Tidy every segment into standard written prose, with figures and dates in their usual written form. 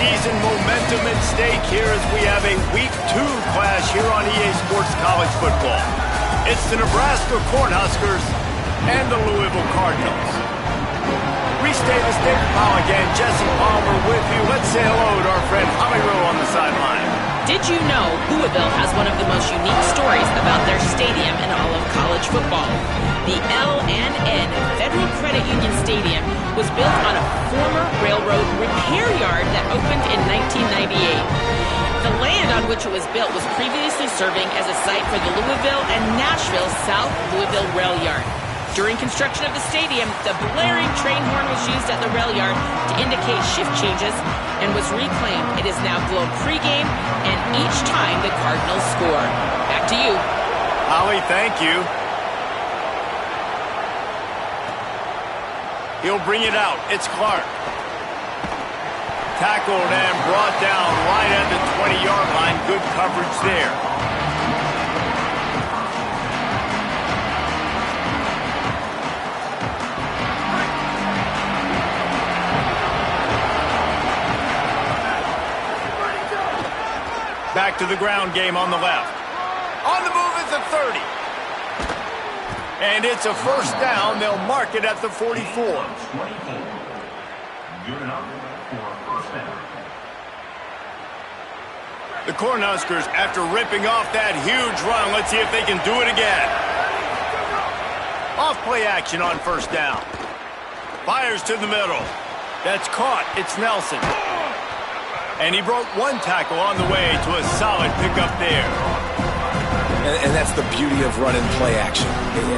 Postseason momentum at stake here as we have a Week 2 clash here on EA Sports College Football. It's the Nebraska Cornhuskers and the Louisville Cardinals. Reese Davis, David Pollock, and Jesse Palmer with you. Let's say hello to our friend Holly Rowe on the sideline. Did you know Louisville has one of the most unique stories about their stadium in all of college football? The L&N Federal Credit Union Stadium was built on a former railroad repair yard that opened in 1998. The land on which it was built was previously serving as a site for the Louisville and Nashville South Louisville Rail Yard. During construction of the stadium, the blaring train horn was used at the rail yard to indicate shift changes and was reclaimed. It is now glow pregame and each time the Cardinals score. Back to you. Holly, thank you. He'll bring it out. It's Clark. Tackled and brought down right at the 20-yard line. Good coverage there. Back to the ground game on the left. On the move is the 30. And it's a first down. They'll mark it at the 44. The Cornhuskers, after ripping off that huge run, let's see if they can do it again. Off play action on first down. Fires to the middle. That's caught. It's Nelson. And he broke one tackle on the way to a solid pickup there. And that's the beauty of running play action.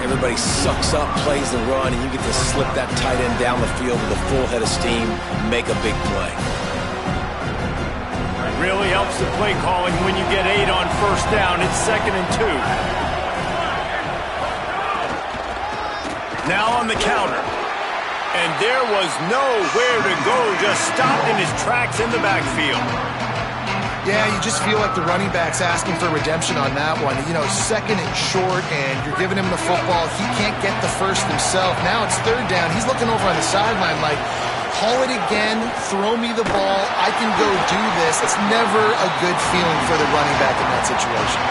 Everybody sucks up, plays the run, and you get to slip that tight end down the field with a full head of steam, make a big play. It really helps the play calling when you get 8 on first down. It's 2nd and 2. Now on the counter. And there was nowhere to go, just stopped in his tracks in the backfield. Yeah, you just feel like the running back's asking for redemption on that one. You know, 2nd and short, and you're giving him the football. He can't get the first himself. Now it's 3rd down. He's looking over on the sideline like, haul it again, throw me the ball, I can go do this. It's never a good feeling for the running back in that situation.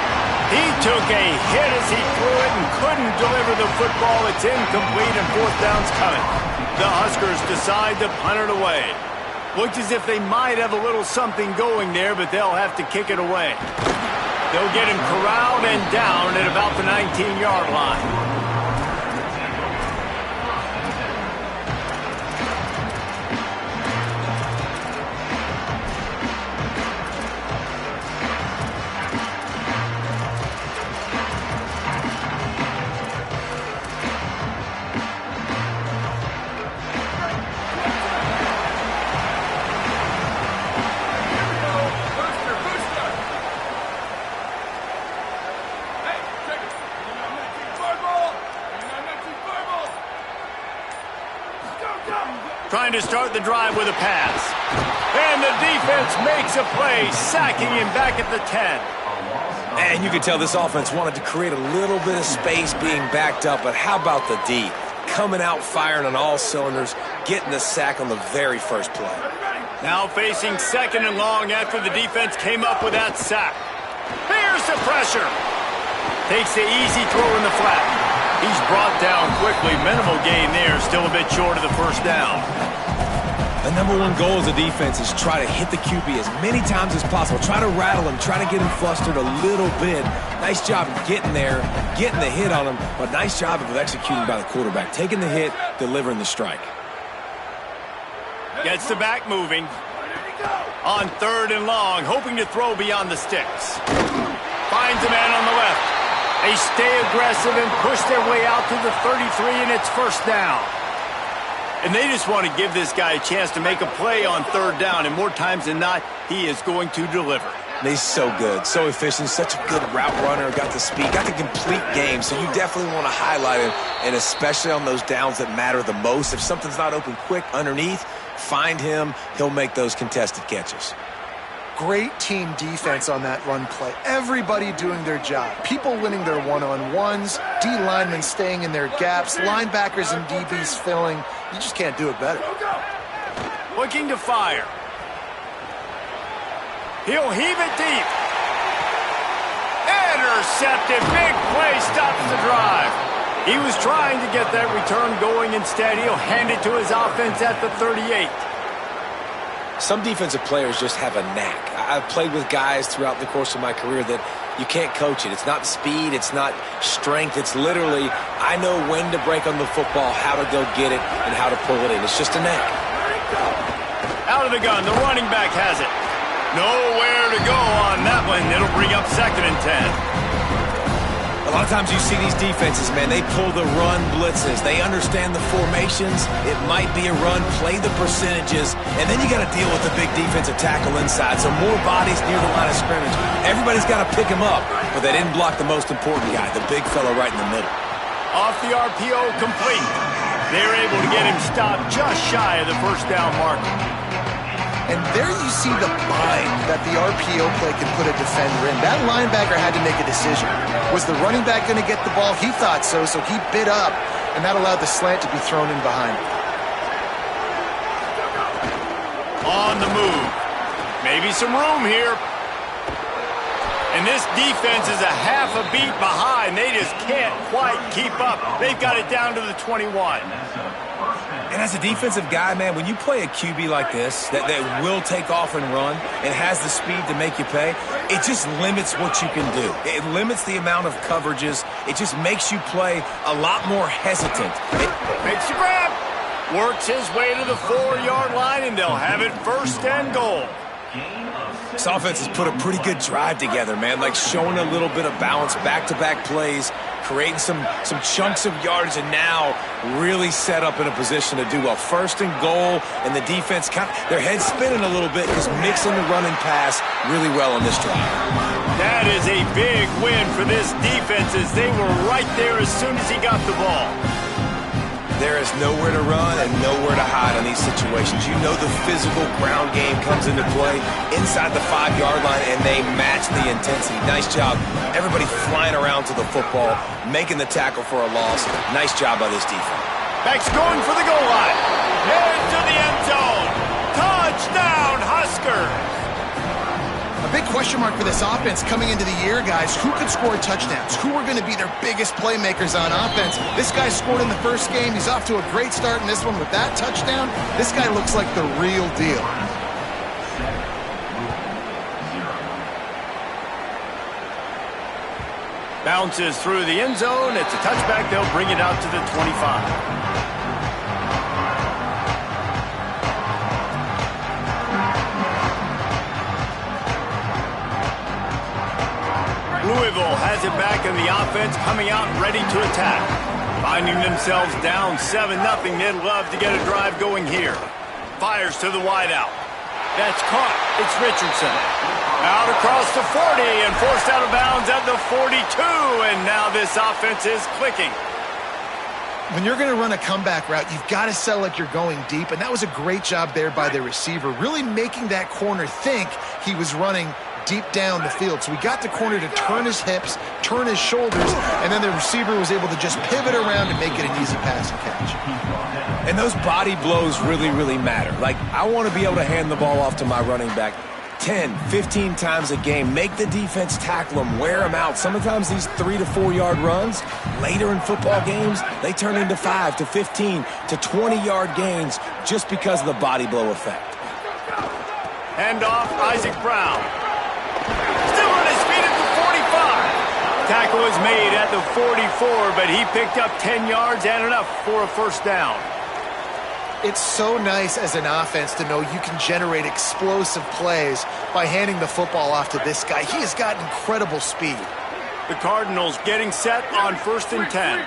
He took a hit as he threw it and couldn't deliver the football. It's incomplete and 4th down's coming. The Huskers decide to punt it away. Looks as if they might have a little something going there, but they'll have to kick it away. They'll get him corralled and down at about the 19-yard line. Trying to start the drive with a pass. And the defense makes a play, sacking him back at the 10. And you can tell this offense wanted to create a little bit of space being backed up, but how about the D? Coming out firing on all cylinders, getting the sack on the very first play. Now facing 2nd and long after the defense came up with that sack. Here's the pressure. Takes the easy throw in the flat. He's brought down quickly. Minimal gain there. Still a bit short of the first down. The #1 goal as a defense is try to hit the QB as many times as possible. Try to rattle him. Try to get him flustered a little bit. Nice job of getting there, getting the hit on him, but nice job of executing by the quarterback. Taking the hit, delivering the strike. Gets the back moving. On 3rd and long, hoping to throw beyond the sticks. Finds a man on the left. They stay aggressive and push their way out to the 33, and it's first down. And they just want to give this guy a chance to make a play on 3rd down, and more times than not, he is going to deliver. He's so good, so efficient, such a good route runner, got the speed, got the complete game, so you definitely want to highlight him, and especially on those downs that matter the most. If something's not open quick underneath, find him, he'll make those contested catches. Great team defense on that run play. Everybody doing their job. People winning their one-on-ones, D linemen staying in their gaps, linebackers and DBs filling. You just can't do it better. Looking to fire. He'll heave it deep. Intercepted. Big play stops the drive. He was trying to get that return going. Instead, he'll hand it to his offense at the 38. Some defensive players just have a knack. I've played with guys throughout the course of my career that you can't coach it. It's not speed. It's not strength. It's literally, I know when to break on the football, how to go get it, and how to pull it in. It's just a knack. Out of the gun. The running back has it. Nowhere to go on that one. It'll bring up 2nd and 10. A lot of times you see these defenses, man, they pull the run blitzes. They understand the formations. It might be a run, play the percentages, and then you got to deal with the big defensive tackle inside. So more bodies near the line of scrimmage. Everybody's got to pick him up, but they didn't block the most important guy, the big fella right in the middle. Off the RPO, complete. They're able to get him stopped just shy of the 1st down marker. And there you see the bind that the RPO play can put a defender in. That linebacker had to make a decision. Was the running back going to get the ball? He thought so, so he bit up, and that allowed the slant to be thrown in behind him. On the move. Maybe some room here. And this defense is a half a beat behind. They just can't quite keep up. They've got it down to the 21. And as a defensive guy, man, when you play a QB like this that will take off and run and has the speed to make you pay, it just limits what you can do. It limits the amount of coverages. It just makes you play a lot more hesitant. Makes the grab. Works his way to the 4-yard line, and they'll have it 1st and goal. This offense has put a pretty good drive together, man, like showing a little bit of balance, back-to-back plays, creating some chunks of yardage, and now really set up in a position to do well. 1st and goal, and the defense, their heads spinning a little bit, just mixing the run and pass really well on this drive. That is a big win for this defense as they were right there as soon as he got the ball. There is nowhere to run and nowhere to hide on these situations. You know the physical ground game comes into play inside the 5-yard line, and they match the intensity. Nice job. Everybody flying around to the football, making the tackle for a loss. Nice job by this defense. Backs going for the goal line. Head to the end zone. Touchdown, Huskers. A big question mark for this offense coming into the year, guys. Who could score touchdowns? Who are going to be their biggest playmakers on offense? This guy scored in the 1st game. He's off to a great start in this one with that touchdown. This guy looks like the real deal. Bounces through the end zone. It's a touchback. They'll bring it out to the 25. Louisville has it back in the offense, coming out ready to attack. Finding themselves down 7-0, they'd love to get a drive going here. Fires to the wideout. That's caught. It's Richardson. Out across the 40 and forced out of bounds at the 42, and now this offense is clicking. When you're going to run a comeback route, you've got to sell like you're going deep, and that was a great job there by the receiver, really making that corner think he was running deep down the field. So we got the corner to turn his hips, turn his shoulders, and then the receiver was able to just pivot around and make it an easy pass and catch. And those body blows really, really matter. Like, I want to be able to hand the ball off to my running back 10, 15 times a game. Make the defense tackle them, wear them out. Sometimes these 3 to 4 yard runs, later in football games, they turn into 5 to 15 to 20-yard gains just because of the body blow effect. Hand off, Isaac Brown. Still on his feet at the 45. Tackle was made at the 44, but he picked up 10 yards and enough for a 1st down. It's so nice as an offense to know you can generate explosive plays by handing the football off to this guy. He has got incredible speed. The Cardinals getting set on 1st and 10.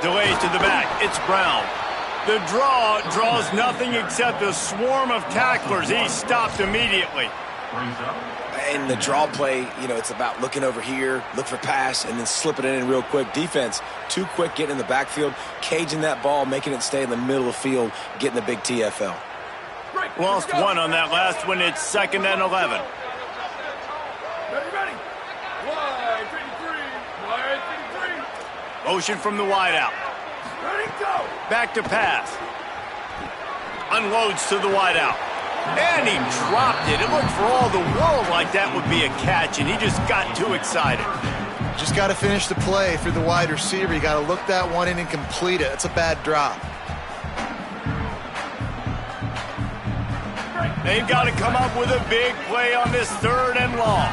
Delay to the back. It's Brown. The draw draws nothing except a swarm of tacklers. He's stopped immediately. In the draw play, you know, it's about looking over here, look for pass, and then slipping it in real quick. Defense, too quick getting in the backfield, caging that ball, making it stay in the middle of the field, getting the big TFL. Lost one on that last one. It's 2nd and 11. Ready. Wide 53. Motion from the wideout. Ready, go. Back to pass. Unloads to the wideout. And he dropped it. It looked for all the world like that would be a catch, and he just got too excited. Just got to finish the play for the wide receiver. You got to look that one in and complete it. That's a bad drop. They've got to come up with a big play on this 3rd and long.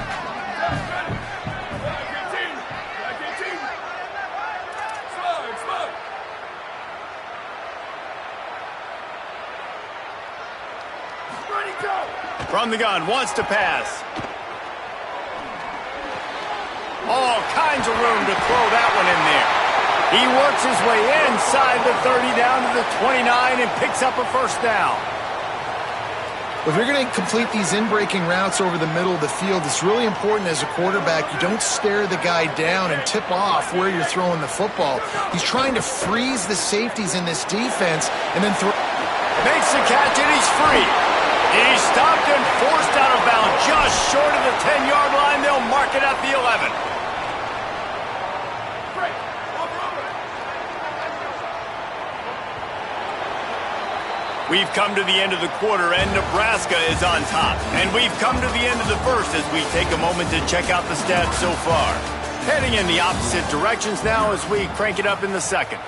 From the gun, wants to pass. All kinds of room to throw that one in there. He works his way inside the 30 down to the 29 and picks up a first down. If you're going to complete these in-breaking routes over the middle of the field, it's really important as a quarterback you don't stare the guy down and tip off where you're throwing the football. He's trying to freeze the safeties in this defense and then throw. Makes the catch and he's free. He's stopped and forced out of bounds just short of the 10-yard line. They'll mark it at the 11. We've come to the end of the quarter, and Nebraska is on top. And we've come to the end of the first as we take a moment to check out the stats so far. Heading in the opposite directions now as we crank it up in the second.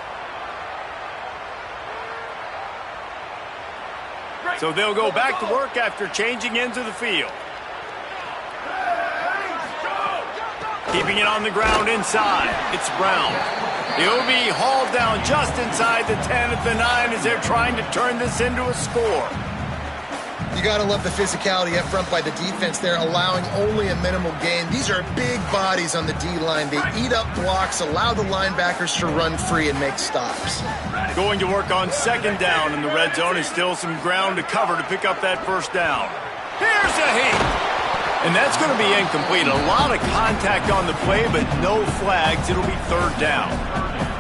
So they'll go back to work after changing into the field. Keeping it on the ground inside. It's Brown. He'll be hauled down just inside the 10 at the 9 as they're trying to turn this into a score. You got to love the physicality up front by the defense there, allowing only a minimal gain. These are big bodies on the D-line. They eat up blocks, allow the linebackers to run free and make stops. Going to work on 2nd down in the red zone is still some ground to cover to pick up that first down. Here's a heat. And that's going to be incomplete. A lot of contact on the play, but no flags. It'll be 3rd down.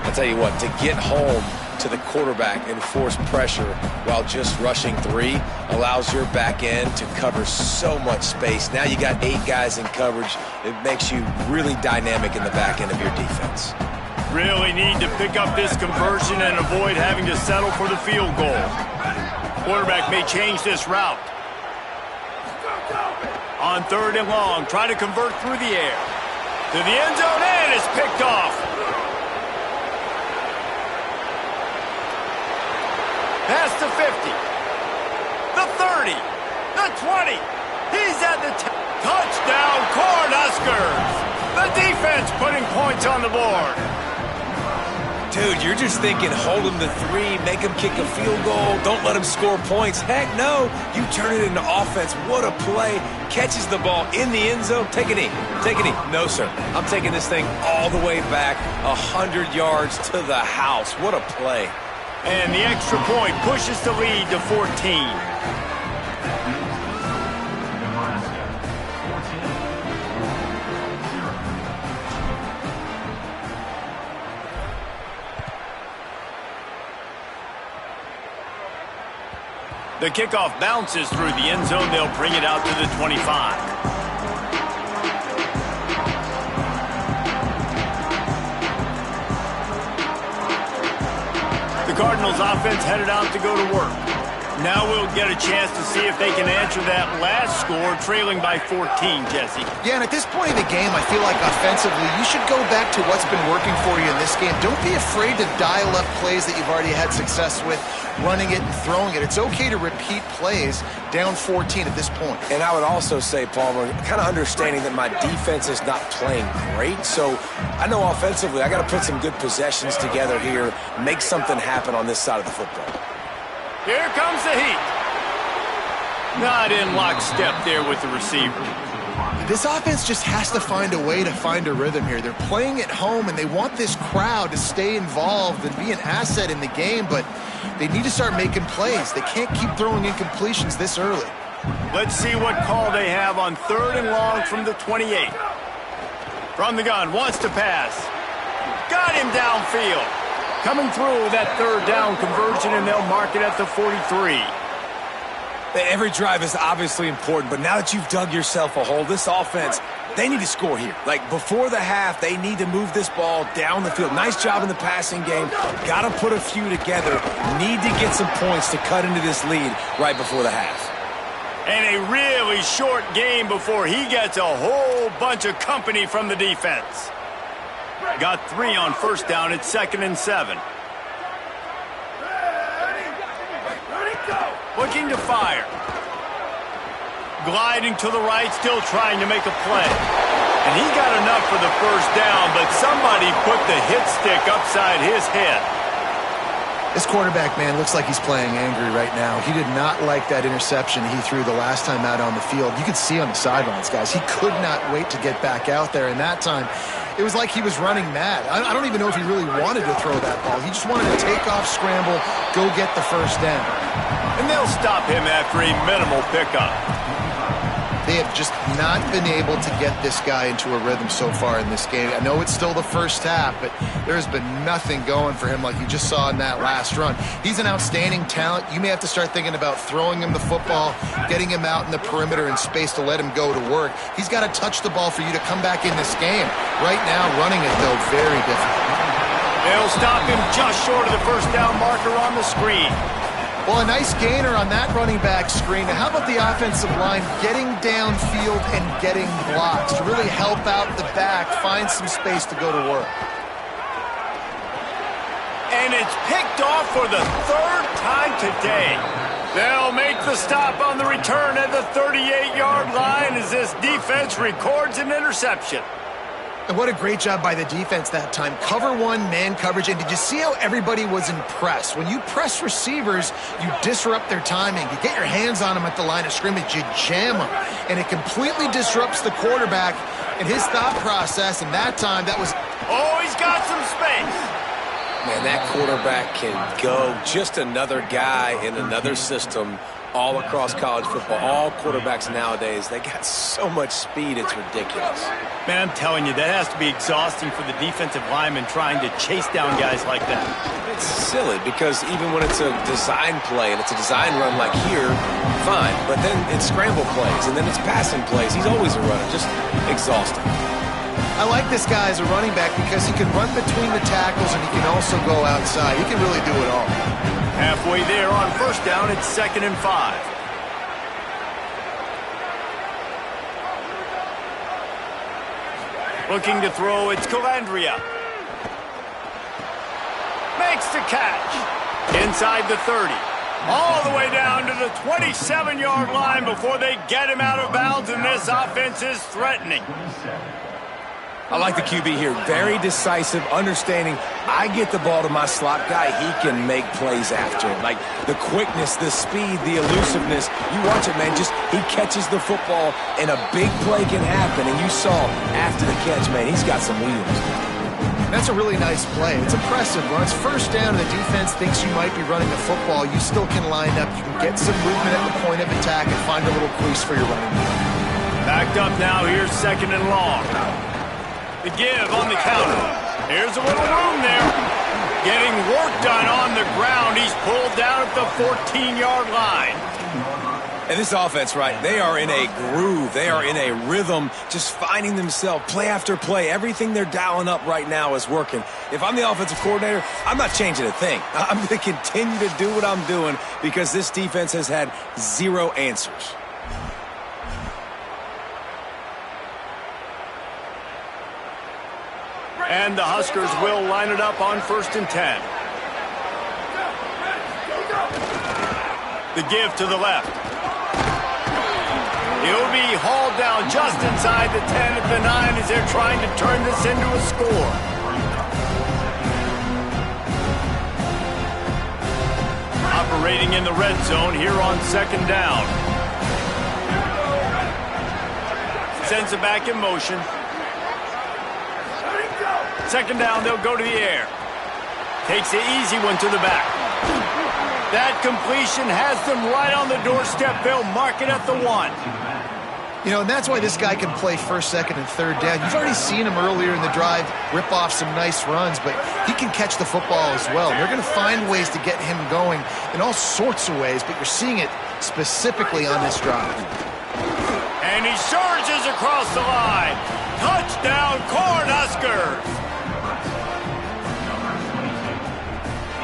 I'll tell you what, to get home to the quarterback and force pressure while just rushing 3 allows your back end to cover so much space. Now you got 8 guys in coverage. It makes you really dynamic in the back end of your defense. Really need to pick up this conversion and avoid having to settle for the field goal. Quarterback may change this route. On 3rd and long, try to convert through the air. To the end zone, and it's picked off. Past the 50. The 30. The 20. He's at the touchdown, Cornhuskers. The defense putting points on the board. Dude, you're just thinking hold him to 3, make him kick a field goal, don't let him score points. Heck no, you turn it into offense. What a play. Catches the ball in the end zone. Take a knee. Take a knee. No, sir. I'm taking this thing all the way back 100 yards to the house. What a play. And the extra point pushes the lead to 14. The kickoff bounces through the end zone. They'll bring it out to the 25. The Cardinals offense headed out to go to work. Now we'll get a chance to see if they can answer that last score, trailing by 14, Jesse. Yeah, and at this point of the game, I feel like offensively, you should go back to what's been working for you in this game. Don't be afraid to dial up plays that you've already had success with, running it and throwing it. It's okay to repeat plays down 14 at this point. And I would also say, Palmer, kind of understanding that my defense is not playing great, so I know offensively I got to put some good possessions together here, make something happen on this side of the football. Here comes the heat. Not in lockstep there with the receiver. This offense just has to find a way to find a rhythm here. They're playing at home, and they want this crowd to stay involved and be an asset in the game, but they need to start making plays. They can't keep throwing incompletions this early. Let's see what call they have on 3rd and long from the 28. From the gun, wants to pass. Got him downfield. Coming through that 3rd down conversion, and they'll mark it at the 43. Every drive is obviously important, but now that you've dug yourself a hole, this offense They need to score here. Like, before the half, they need to move this ball down the field. Nice job in the passing game. Got to put a few together. Need to get some points to cut into this lead right before the half. And a really short game before he gets a whole bunch of company from the defense. Got 3 on first down. It's 2nd and 7. Looking to fire. Gliding to the right, still trying to make a play. And he got enough for the first down, but somebody put the hit stick upside his head. This quarterback, man, looks like he's playing angry right now. He did not like that interception he threw the last time out on the field. You could see on the sidelines, guys. He could not wait to get back out there, and that time it was like he was running mad. I don't even know if he really wanted to throw that ball. He just wanted to take off, scramble, go get the first down. And they'll stop him after a minimal pickup. They have just not been able to get this guy into a rhythm so far in this game. I know it's still the first half, but there has been nothing going for him like you just saw in that last run. He's an outstanding talent. You may have to start thinking about throwing him the football, getting him out in the perimeter in space to let him go to work. He's got to touch the ball for you to come back in this game. Right now, running it, though, very difficult. They'll stop him just short of the first down marker on the screen. Well, a nice gainer on that running back screen. Now, how about the offensive line getting downfield and getting blocks to really help out the back, find some space to go to work? And it's picked off for the 3rd time today. They'll make the stop on the return at the 38-yard line as this defense records an interception. And what a great job by the defense that time. Cover 1, man coverage. And did you see how everybody was impressed? When you press receivers, you disrupt their timing. You get your hands on them at the line of scrimmage. You jam them. And it completely disrupts the quarterback and his thought process. And that time, that was... Oh, he's got some space. Man, that quarterback can go. Just another guy in another system all across college football. All quarterbacks nowadays, they got so much speed, it's ridiculous. Man, I'm telling you, that has to be exhausting for the defensive lineman trying to chase down guys like that. It's silly because even when it's a design play and it's a design run like here, fine. But then it's scramble plays and then it's passing plays. He's always a runner, just exhausting. I like this guy as a running back because he can run between the tackles and he can also go outside. He can really do it all. Halfway there on first down, it's 2nd and 5. Looking to throw, it's Calandria. Makes the catch. Inside the 30. All the way down to the 27-yard line before they get him out of bounds, and this offense is threatening. I like the QB here. Very decisive, understanding. I get the ball to my slot guy. He can make plays after it. Like the quickness, the speed, the elusiveness. You watch it, man. Just he catches the football and a big play can happen. And you saw after the catch, man, he's got some wheels. That's a really nice play. It's impressive. When it's first down and the defense thinks you might be running the football, you still can line up. You can get some movement at the point of attack and find a little crease for your running back. Backed up now. Here's 2nd and long. The give on the counter. Here's a little room there. Getting work done on the ground. He's pulled down at the 14-yard line. And this offense, right, they are in a groove. They are in a rhythm, just finding themselves play after play. Everything they're dialing up right now is working. If I'm the offensive coordinator, I'm not changing a thing. I'm going to continue to do what I'm doing because this defense has had zero answers. And the Huskers will line it up on 1st and 10. The give to the left. He'll be hauled down just inside the 10 at the 9 as they're trying to turn this into a score. Operating in the red zone here on 2nd down. Sends it back in motion. 2nd down, they'll go to the air. Takes the easy one to the back. That completion has them right on the doorstep. They'll mark it at the 1. You know, and that's why this guy can play 1st, 2nd, and 3rd down. You've already seen him earlier in the drive rip off some nice runs, but he can catch the football as well. They're going to find ways to get him going in all sorts of ways, but you're seeing it specifically on this drive. And he surges across the line. Touchdown, Cornhuskers!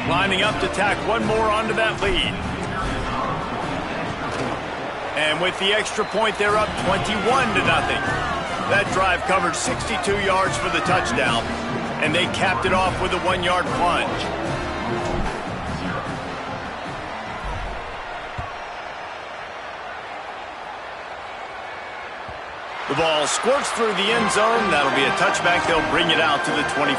Lining up to tack one more onto that lead. And with the extra point, they're up 21-0. That drive covered 62 yards for the touchdown, and they capped it off with a 1-yard plunge. The ball squirts through the end zone. That'll be a touchback. They'll bring it out to the 25.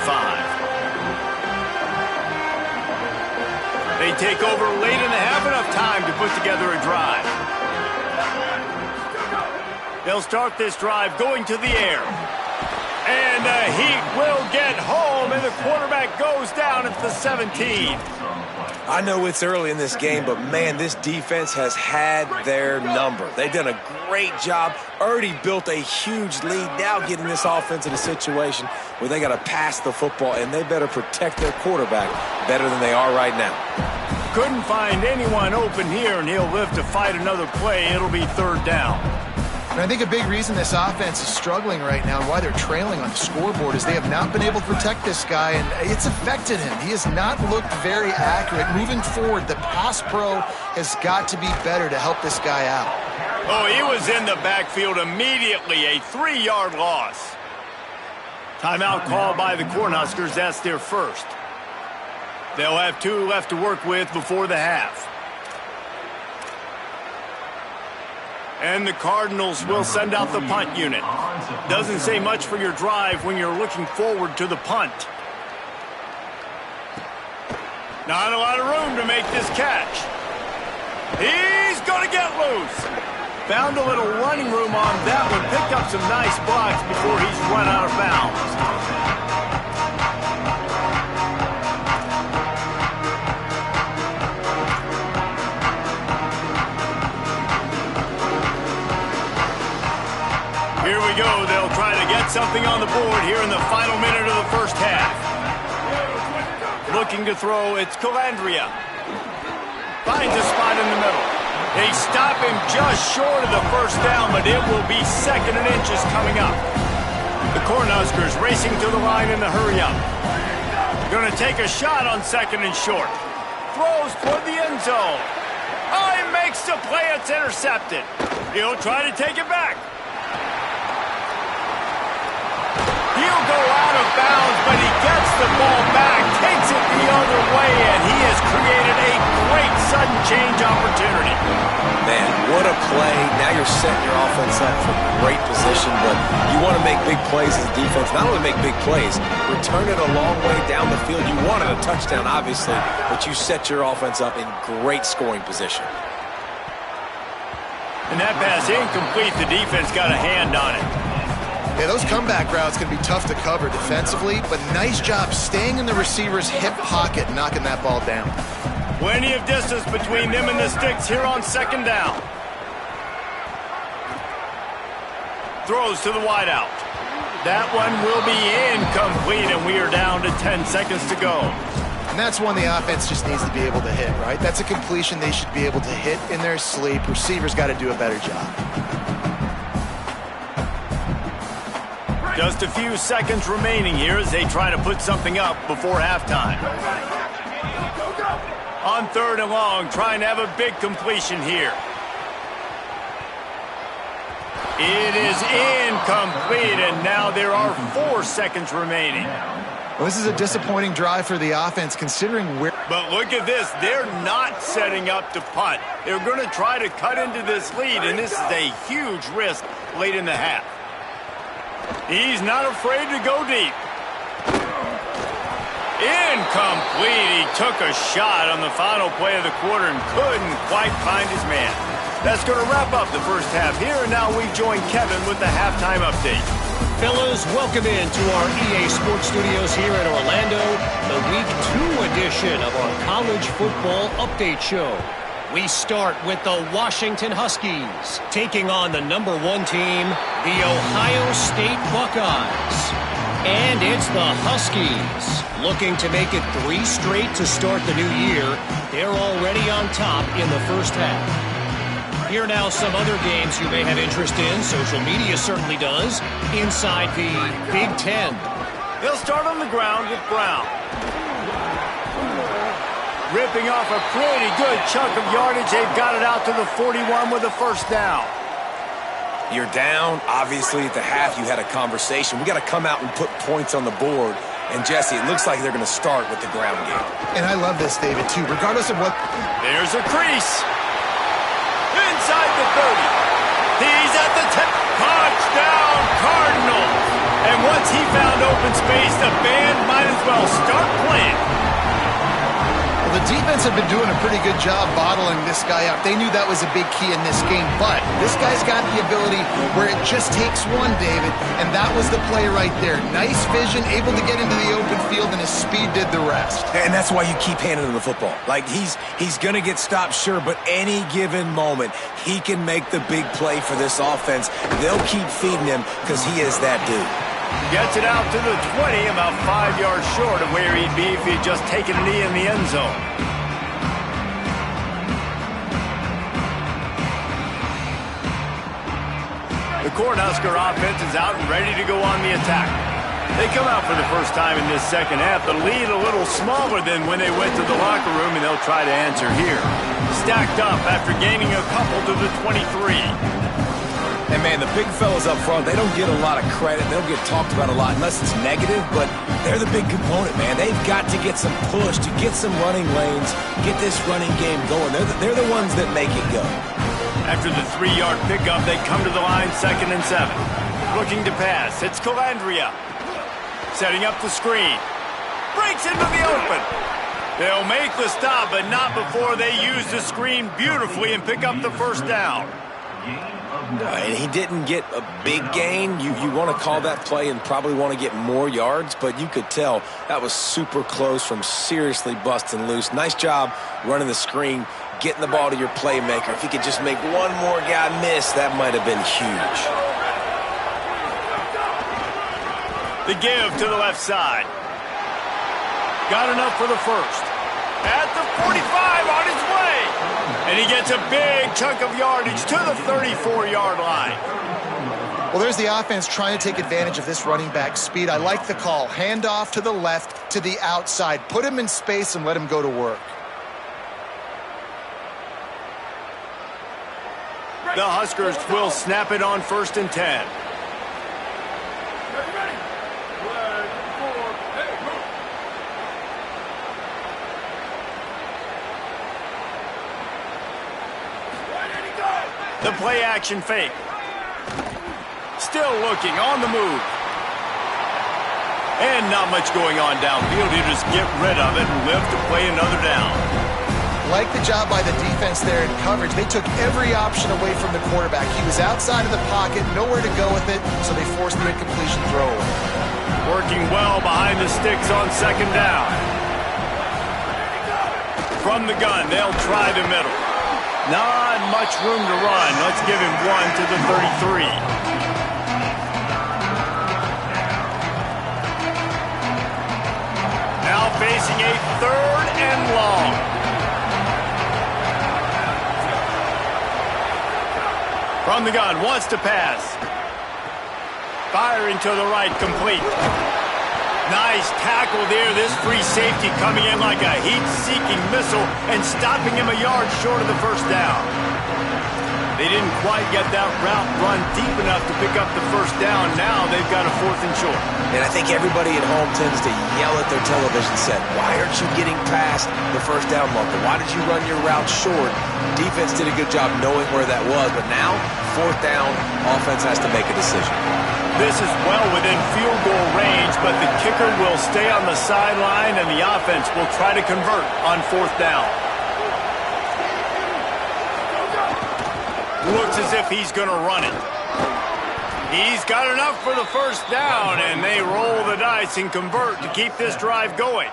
They take over late in the half, enough time to put together a drive. They'll start this drive going to the air. And the Heat will get home, and the quarterback goes down at the 17. I know it's early in this game, but, man, this defense has had their number. They've done a great job, already built a huge lead, now getting this offense in a situation where they got to pass the football, and they better protect their quarterback better than they are right now. Couldn't find anyone open here, and he'll live to fight another play. It'll be third down. And I think a big reason this offense is struggling right now and why they're trailing on the scoreboard is they have not been able to protect this guy, and it's affected him. He has not looked very accurate. Moving forward, the pass pro has got to be better to help this guy out. Oh, he was in the backfield immediately, a 3-yard loss. Timeout called by the Cornhuskers. That's their first. They'll have 2 left to work with before the half. And the Cardinals will send out the punt unit. Doesn't say much for your drive when you're looking forward to the punt. Not a lot of room to make this catch. He's going to get loose. Found a little running room on that one. Picked up some nice blocks before he's run out of bounds. Here we go. They'll try to get something on the board here in the final minute of the first half. Looking to throw, it's Calandria. Finds a spot in the middle. They stop him just short of the first down, but it will be 2nd and inches coming up. The Cornhuskers racing to the line in the hurry-up. Going to take a shot on 2nd and short. Throws toward the end zone. Oh, he makes the play. It's intercepted. He'll try to take it back. He'll go out of bounds, but he gets the ball back, takes it the other way, and he has created a great sudden change opportunity. Man, what a play. Now you're setting your offense up for great position, but you want to make big plays as a defense. Not only make big plays, return it a long way down the field. You wanted a touchdown, obviously, but you set your offense up in great scoring position. And that pass incomplete. The defense got a hand on it. Yeah, those comeback routes can be tough to cover defensively, but nice job staying in the receiver's hip pocket and knocking that ball down. Plenty of distance between them and the sticks here on 2nd down. Throws to the wideout. That one will be incomplete, and we are down to 10 seconds to go. And that's one the offense just needs to be able to hit, right? That's a completion they should be able to hit in their sleep. Receivers got to do a better job. Just a few seconds remaining here as they try to put something up before halftime. On 3rd and long, trying to have a big completion here. It is incomplete, and now there are 4 seconds remaining. Well, this is a disappointing drive for the offense considering where... But look at this. They're not setting up to punt. They're going to try to cut into this lead, and this is a huge risk late in the half. He's not afraid to go deep. Incomplete. He took a shot on the final play of the quarter and couldn't quite find his man. That's going to wrap up the first half here, and now we join Kevin with the halftime update. Fellas, welcome into our EA Sports Studios here in Orlando, the Week 2 edition of our College Football Update Show. We start with the Washington Huskies, taking on the number 1 team, the Ohio State Buckeyes. And it's the Huskies, looking to make it 3 straight to start the new year. They're already on top in the first half. Here now some other games you may have interest in. Social media certainly does. Inside the Big Ten. They'll start on the ground with Brown. Ripping off a pretty good chunk of yardage. They've got it out to the 41 with a first down. You're down. Obviously, at the half, you had a conversation. We got to come out and put points on the board. And, Jesse, it looks like they're going to start with the ground game. And I love this, David, too. Regardless of what... There's a crease. Inside the 30. He's at the 10. Touchdown, Cardinals. And once he found open space, the band might as well start playing. Well, the defense have been doing a pretty good job bottling this guy up. They knew that was a big key in this game, but this guy's got the ability where it just takes one, David, and that was the play right there. Nice vision, able to get into the open field, and his speed did the rest. And that's why you keep handing him the football. Like, he's going to get stopped, sure, but any given moment, he can make the big play for this offense. They'll keep feeding him because he is that dude. Gets it out to the 20, about 5 yards short of where he'd be if he'd just taken a knee in the end zone. The Cornhusker offense is out and ready to go on the attack. They come out for the first time in this second half. The lead a little smaller than when they went to the locker room, and they'll try to answer here. Stacked up after gaining a couple to the 23. And, man, the big fellas up front, they don't get a lot of credit. They don't get talked about a lot unless it's negative, but they're the big component, man. They've got to get some push, to get some running lanes, get this running game going. They're the ones that make it go. After the 3-yard pickup, they come to the line 2nd and 7. Looking to pass. It's Calandria. Setting up the screen. Breaks into the open. They'll make the stop, but not before they use the screen beautifully and pick up the first down. And he didn't get a big gain. You want to call that play and probably want to get more yards, but you could tell that was super close from seriously busting loose. Nice job running the screen, getting the ball to your playmaker. If he could just make one more guy miss, that might have been huge. The give to the left side. Got enough for the first. At the 45, on his way. And he gets a big chunk of yardage to the 34-yard line. Well, there's the offense trying to take advantage of this running back speed. I like the call. Handoff to the left, to the outside. Put him in space and let him go to work. The Huskers will snap it on 1st and 10. The play action fake. Still looking on the move. And not much going on downfield. You just get rid of it and live to play another down. Like the job by the defense there in coverage. They took every option away from the quarterback. He was outside of the pocket, nowhere to go with it, so they forced the incompletion throw. Working well behind the sticks on 2nd down. From the gun, they'll try the middle. Not much room to run. Let's give him one to the 33. Now facing a 3rd and long. From the gun, wants to pass. Firing to the right, complete. Nice tackle there. This free safety coming in like a heat-seeking missile and stopping him a yard short of the first down. They didn't quite get that route run deep enough to pick up the first down. Now they've got a 4th and short. And I think everybody at home tends to yell at their television set, why aren't you getting past the first down marker? Why did you run your route short? Defense did a good job knowing where that was, but now, 4th down, offense has to make a decision. This is well within field goal range, but the kicker will stay on the sideline, and the offense will try to convert on 4th down. Looks as if he's going to run it. He's got enough for the first down, and they roll the dice and convert to keep this drive going.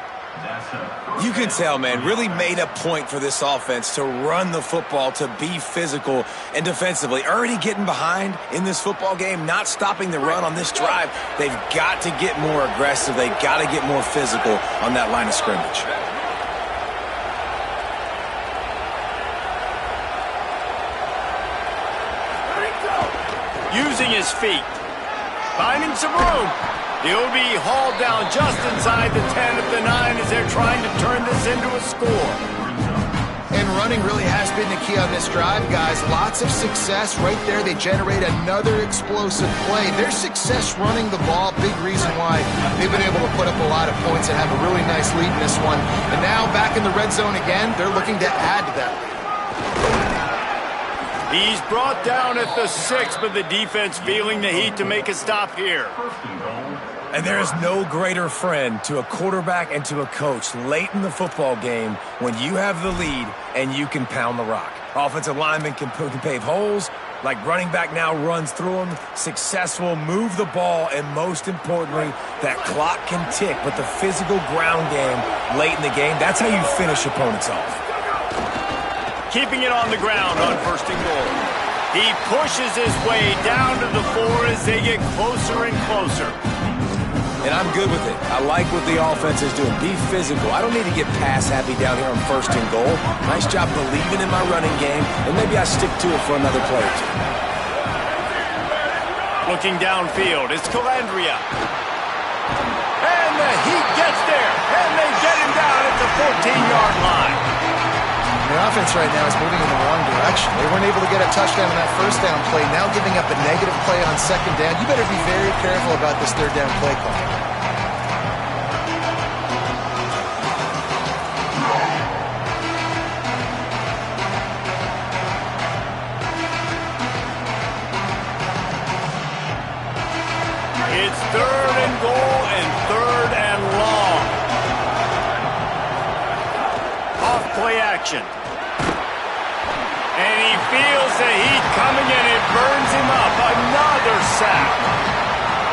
You can tell, man, really made a point for this offense to run the football, to be physical and defensively. Already getting behind in this football game, not stopping the run on this drive. They've got to get more aggressive. They've got to get more physical on that line of scrimmage. using his feet. Finding some room. He'll be hauled down just inside the 10 of the 9 as they're trying to turn this into a score. And running really has been the key on this drive, guys. Lots of success right there. They generate another explosive play. Their success running the ball, big reason why they've been able to put up a lot of points and have a really nice lead in this one. And now back in the red zone again, they're looking to add to that lead. He's brought down at the 6, but the defense feeling the heat to make a stop here. And there is no greater friend to a quarterback and to a coach late in the football game when you have the lead and you can pound the rock. Offensive linemen can pave holes, like running back now runs through them, successful, move the ball, and most importantly, that clock can tick. But the physical ground game late in the game, that's how you finish opponents off. Keeping it on the ground on 1st and goal. He pushes his way down to the 4 as they get closer and closer. And I'm good with it. I like what the offense is doing. Be physical. I don't need to get pass happy down here on 1st and goal. Nice job believing in my running game, and maybe I stick to it for another play or two. Looking downfield, it's Calandria. And the Heat gets there, and they get him down at the 14-yard line. The offense right now is moving in the wrong direction. They weren't able to get a touchdown on that 1st down play. Now giving up a negative play on 2nd down. You better be very careful about this 3rd down play call. It's 3rd and goal and 3rd and long. Off play action. And he feels the heat coming and it burns him up. Another sack.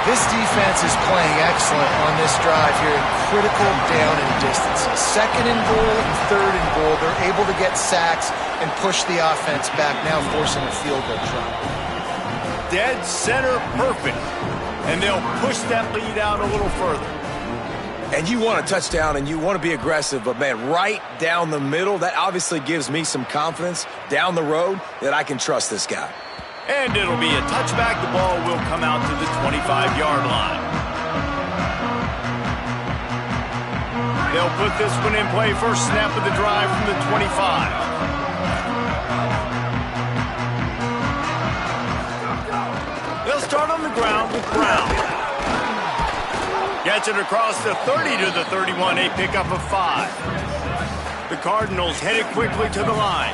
This defense is playing excellent on this drive here in critical down and distances. 2nd and goal and 3rd and goal. They're able to get sacks and push the offense back, now forcing a field goal try. Dead center perfect. And they'll push that lead out a little further. And you want a touchdown and you want to be aggressive, but, man, right down the middle, that obviously gives me some confidence down the road that I can trust this guy. And it'll be a touchback. The ball will come out to the 25-yard line. They'll put this one in play. First snap of the drive from the 25. They'll start on the ground with Brown. Gets it across the 30 to the 31. A pickup of 5. The Cardinals headed quickly to the line.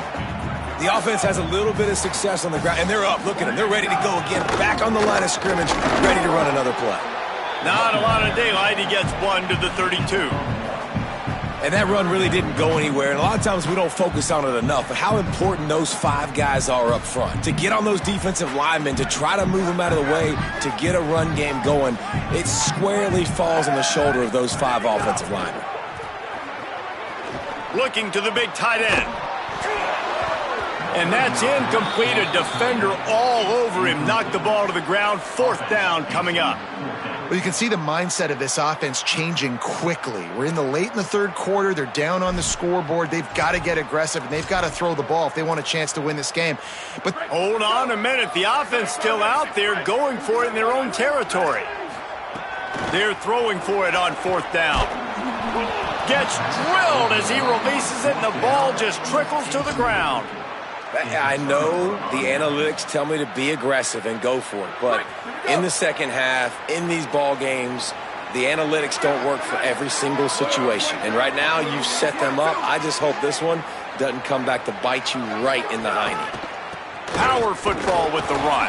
The offense has a little bit of success on the ground, and they're up. Look at them. They're ready to go again. Back on the line of scrimmage, ready to run another play. Not a lot of daylight. He gets 1 to the 32. And that run really didn't go anywhere. And a lot of times we don't focus on it enough. But how important those 5 guys are up front. To get on those defensive linemen, to try to move them out of the way, to get a run game going, it squarely falls on the shoulder of those 5 offensive linemen. Looking to the big tight end. And that's incomplete. A defender all over him. Knocked the ball to the ground. 4th down coming up. Well, you can see the mindset of this offense changing quickly. We're in the 3rd quarter. They're down on the scoreboard. They've got to get aggressive, and they've got to throw the ball if they want a chance to win this game. But hold on a minute. The offense still out there going for it in their own territory. They're throwing for it on 4th down. Gets drilled as he releases it, and the ball just trickles to the ground. I know the analytics tell me to be aggressive and go for it, but in the second half, in these ball games, the analytics don't work for every single situation. And right now, you've set them up. I just hope this one doesn't come back to bite you right in the hiney. Power football with the run.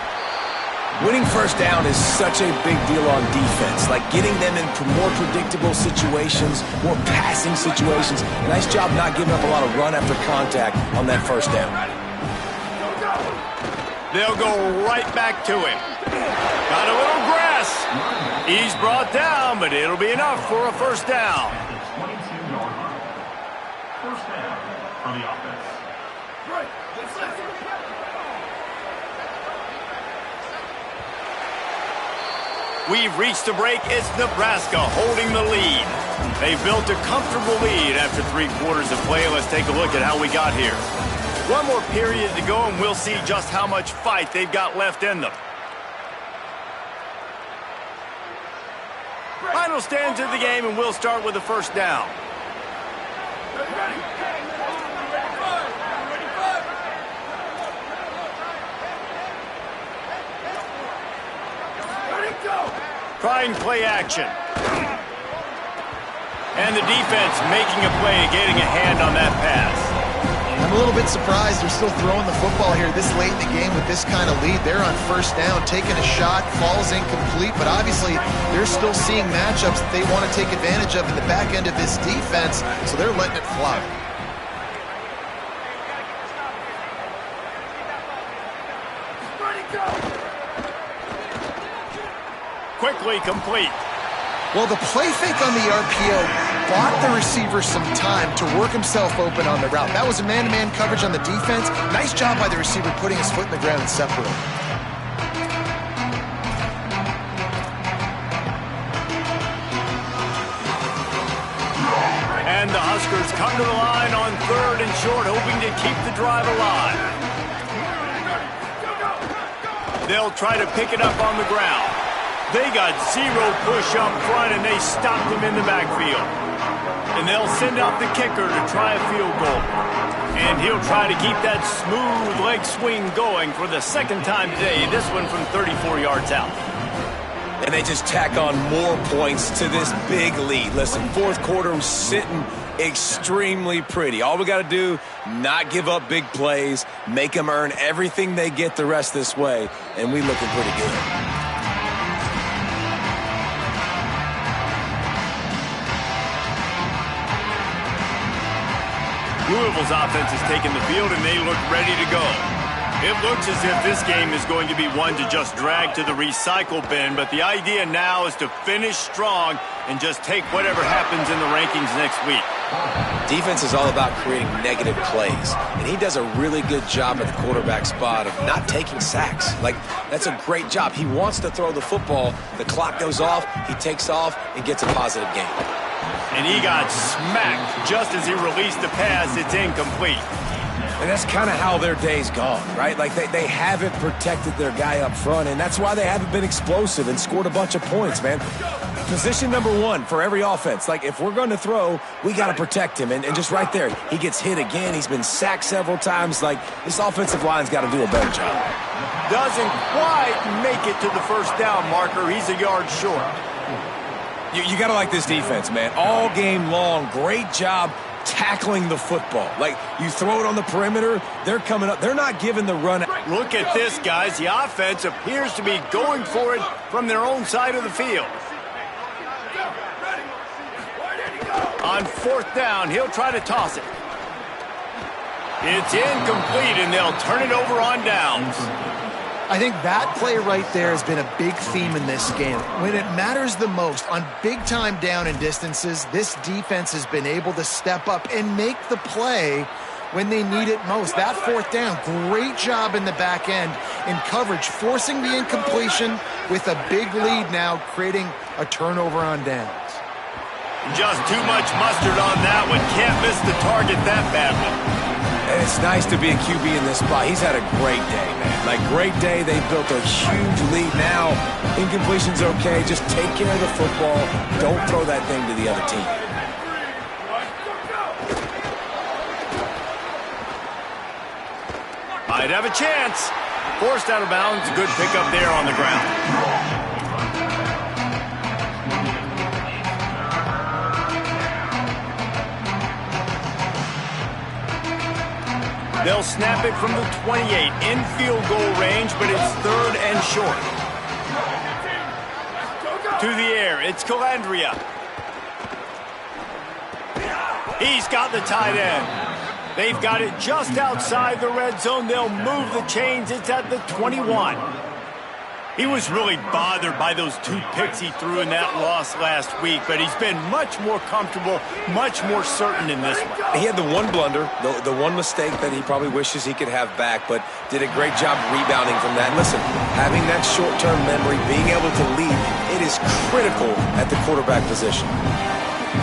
Winning 1st down is such a big deal on defense, like getting them in more predictable situations, more passing situations. Nice job not giving up a lot of run after contact on that 1st down. They'll go right back to him. Got a little grass. He's brought down, but it'll be enough for a 1st down. 22-yard line. 1st down for the offense. We've reached the break. It's Nebraska holding the lead. They've built a comfortable lead after 3 quarters of play. Let's take a look at how we got here. 1 more period to go, and we'll see just how much fight they've got left in them. Final stands of the game, and we'll start with the first down. Trying play action. And the defense making a play, getting a hand on that pass. I'm a little bit surprised they're still throwing the football here this late in the game with this kind of lead. They're on first down, taking a shot, falls incomplete, but obviously they're still seeing matchups that they want to take advantage of in the back end of this defense, so they're letting it fly. Quickly complete. Well, the play fake on the RPO bought the receiver some time to work himself open on the route. That was a man-to-man coverage on the defense. Nice job by the receiver putting his foot in the ground and separating. And the Huskers come to the line on 3rd and short, hoping to keep the drive alive. They'll try to pick it up on the ground. They got 0 push up front, and they stopped him in the backfield. And they'll send out the kicker to try a field goal. And he'll try to keep that smooth leg swing going for the second time today, this one from 34 yards out. And they just tack on more points to this big lead. Listen, fourth quarter sitting extremely pretty. All we got to do, not give up big plays, make them earn everything they get the rest this way, and we looking pretty good. Louisville's offense has taken the field, and they look ready to go. It looks as if this game is going to be one to just drag to the recycle bin, but the idea now is to finish strong and just take whatever happens in the rankings next week. Defense is all about creating negative plays, and he does a really good job at the quarterback spot of not taking sacks. Like, that's a great job. He wants to throw the football. The clock goes off, he takes off, and gets a positive gain. And he got smacked just as he released the pass. It's incomplete. And that's kind of how their day's gone, right? Like, they haven't protected their guy up front, and that's why they haven't been explosive and scored a bunch of points, man. Position number 1 for every offense. Like, if we're going to throw, we got to protect him. And just right there, he gets hit again. He's been sacked several times. Like, this offensive line's got to do a better job. Doesn't quite make it to the first down marker. He's a yard short. You got to like this defense, man. All game long, great job tackling the football. Like, you throw it on the perimeter, they're coming up. They're not giving the run. Look at this, guys. The offense appears to be going for it from their own side of the field. On 4th down, he'll try to toss it. It's incomplete, and they'll turn it over on downs. I think that play right there has been a big theme in this game. When it matters the most, on big-time down and distances, this defense has been able to step up and make the play when they need it most. That 4th down, great job in the back end in coverage, forcing the incompletion with a big lead now, creating a turnover on downs. Just too much mustard on that one. Can't miss the target that badly. And it's nice to be a QB in this spot. He's had a great day, man. Like, great day. They built a huge lead. Now, incompletion's okay. Just take care of the football. Don't throw that thing to the other team. Might have a chance. Forced out of bounds. Good pickup there on the ground. They'll snap it from the 28 in field goal range, but it's 3rd and short. To the air, it's Calandria. He's got the tight end. They've got it just outside the red zone. They'll move the chains. It's at the 21. He was really bothered by those 2 picks he threw in that loss last week, but he's been much more comfortable, much more certain in this one. He had the one blunder, the one mistake that he probably wishes he could have back, but did a great job rebounding from that. Listen, having that short-term memory, being able to lead, it is critical at the quarterback position.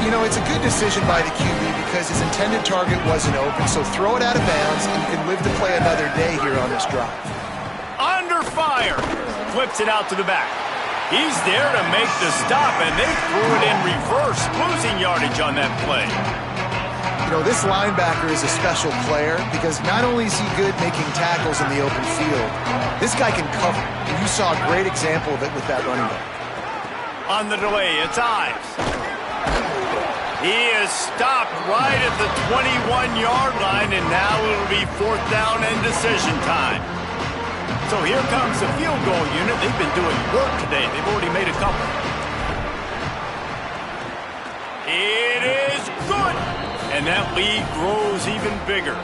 You know, it's a good decision by the QB because his intended target wasn't open, so throw it out of bounds, and you can live to play another day here on this drive. Under fire. Flips it out to the back. He's there to make the stop, and they threw it in reverse, losing yardage on that play. You know, this linebacker is a special player because not only is he good making tackles in the open field, this guy can cover. And you saw a great example of it with that running back. On the delay, it's Ives. He is stopped right at the 21-yard line, and now it'll be 4th down and decision time. So here comes the field goal unit. They've been doing work today. They've already made a couple. It is good. And that lead grows even bigger.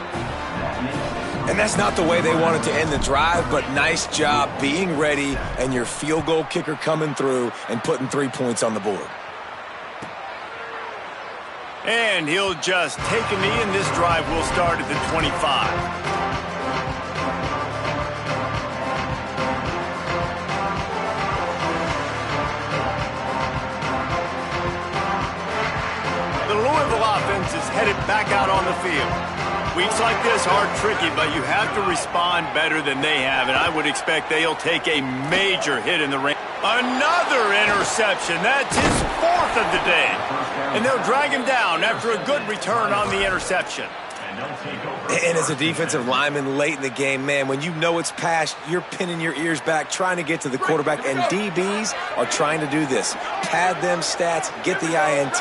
And that's not the way they wanted to end the drive, but nice job being ready and your field goal kicker coming through and putting 3 points on the board. And he'll just take a knee, and this drive will start at the 25. The Louisville offense is headed back out on the field. Weeks like this are tricky, but you have to respond better than they have, and I would expect they'll take a major hit in the rain. Another interception. That's his 4th of the day. And they'll drag him down after a good return on the interception. And as a defensive lineman late in the game, man, when you know it's past, you're pinning your ears back, trying to get to the quarterback, and DBs are trying to do this. Pad them stats, get the INT.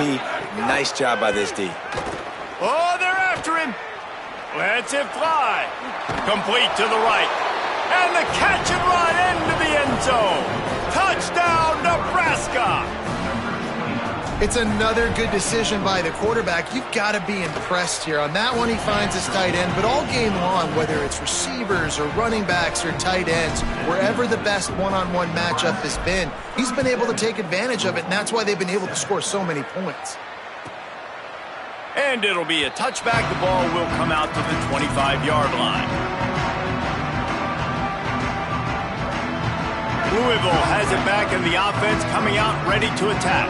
Nice job by this D. Oh, they're after him. Lets it fly. Complete to the right. And the catch and run into the end zone. Touchdown, Nebraska. It's another good decision by the quarterback. You've got to be impressed here. On that one, he finds his tight end, but all game long, whether it's receivers or running backs or tight ends, wherever the best one-on-one matchup has been, he's been able to take advantage of it, and that's why they've been able to score so many points. And it'll be a touchback. The ball will come out to the 25-yard line. Louisville has it back, and the offense coming out ready to attack.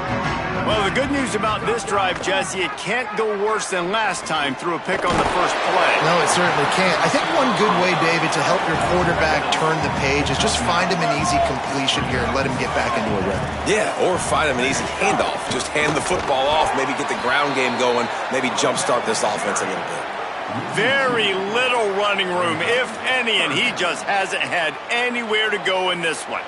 Well, the good news about this drive, Jesse, it can't go worse than last time through a pick on the first play. No, it certainly can't. I think one good way, David, to help your quarterback turn the page is just find him an easy completion here and let him get back into a rhythm. Yeah, or find him an easy handoff. Just hand the football off, maybe get the ground game going, maybe jumpstart this offense a little bit. Very little running room, if any, and he just hasn't had anywhere to go in this one.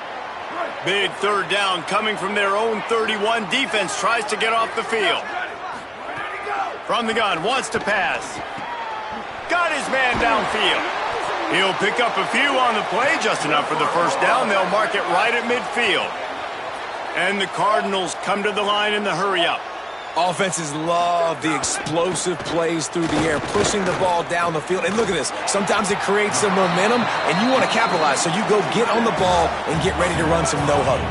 Big 3rd down coming from their own 31. Defense tries to get off the field. From the gun, wants to pass. Got his man downfield. He'll pick up a few on the play, just enough for the first down. They'll mark it right at midfield. And the Cardinals come to the line in the hurry-up. Offenses love the explosive plays through the air, pushing the ball down the field. And look at this. Sometimes it creates some momentum, and you want to capitalize. So you go get on the ball and get ready to run some no-huddle.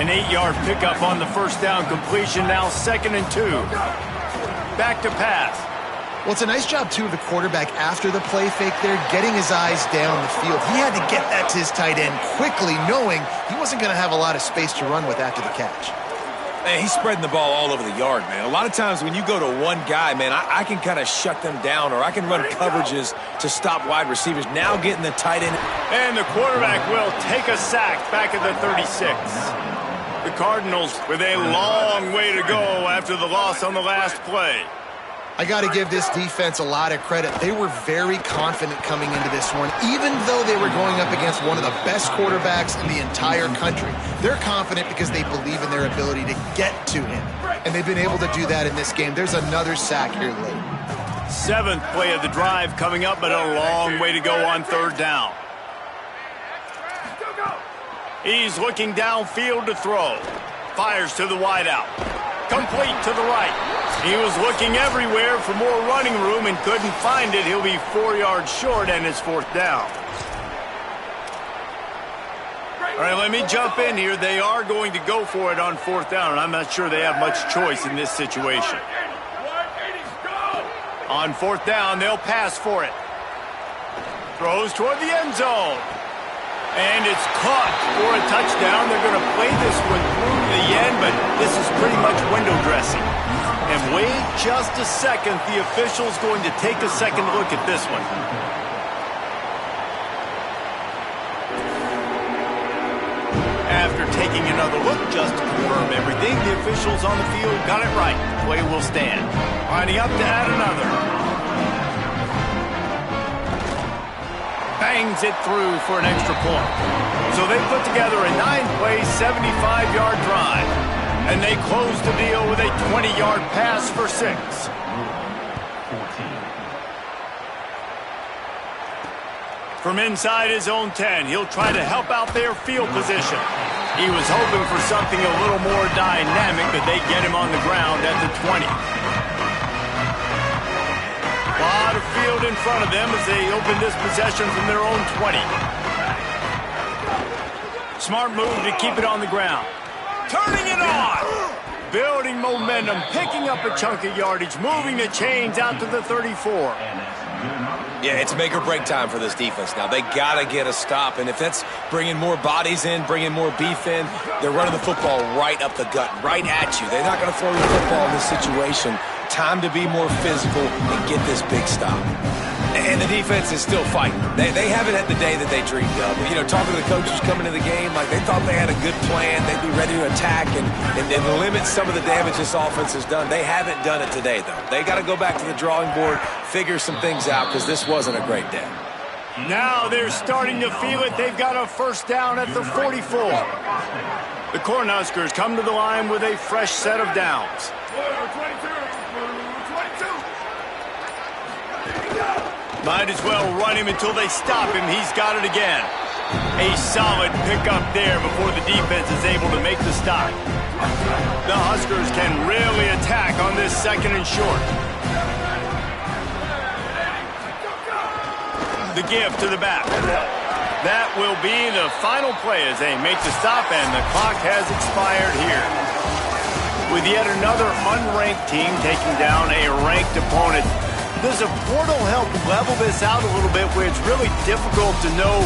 An 8-yard pickup on the first down completion. Now 2nd and 2. Back to pass. Well, it's a nice job, too, of the quarterback after the play fake there, getting his eyes down the field. He had to get that to his tight end quickly, knowing he wasn't going to have a lot of space to run with after the catch. Man, he's spreading the ball all over the yard, man. A lot of times when you go to one guy, man, I can kind of shut them down, or I can run coverages to stop wide receivers. Now getting the tight end. And the quarterback will take a sack back at the 36. The Cardinals with a long way to go after the loss on the last play. I got to give this defense a lot of credit. They were very confident coming into this one, even though they were going up against one of the best quarterbacks in the entire country. They're confident because they believe in their ability to get to him, and they've been able to do that in this game. There's another sack here late. 7th play of the drive coming up, but a long way to go on 3rd down. He's looking downfield to throw. Fires to the wideout. Complete to the right. He was looking everywhere for more running room and couldn't find it. He'll be 4 yards short, and it's 4th down. All right, let me jump in here. They are going to go for it on 4th down, and I'm not sure they have much choice in this situation. On 4th down, they'll pass for it. Throws toward the end zone. And it's caught for a touchdown. They're going to play this one through to the end, but this is pretty much window dressing. And wait just a second. The official's going to take a second look at this one. After taking another look just to confirm everything. The officials on the field got it right. Play will stand. Lining up to add another. Bangs it through for an extra point. So they put together a 9-play, 75-yard drive. And they close the deal with a 20-yard pass for 6. From inside his own 10, he'll try to help out their field position. He was hoping for something a little more dynamic, but they get him on the ground at the 20. A lot of field in front of them as they open this possession from their own 20. Smart move to keep it on the ground. Turning it on! Building momentum, picking up a chunk of yardage, moving the chains out to the 34. Yeah, it's make or break time for this defense now. They got to get a stop, and if that's bringing more bodies in, bringing more beef in, they're running the football right up the gut, right at you. They're not going to throw the football in this situation. Time to be more physical and get this big stop. And the defense is still fighting. They haven't had the day that they dreamed of. You know, talking to the coaches coming to the game, like they thought they had a good plan. They'd be ready to attack and limit some of the damage this offense has done. They haven't done it today, though. They got to go back to the drawing board, figure some things out, because this wasn't a great day. Now they're starting to feel it. They've got a first down at the 44. The Cornhuskers come to the line with a fresh set of downs. Might as well run him until they stop him. He's got it again. A solid pickup there before the defense is able to make the stop. The Huskers can really attack on this second and short. The give to the back. That will be the final play as they make the stop, and the clock has expired here. With yet another unranked team taking down a ranked opponent, does a portal help level this out a little bit where it's really difficult to know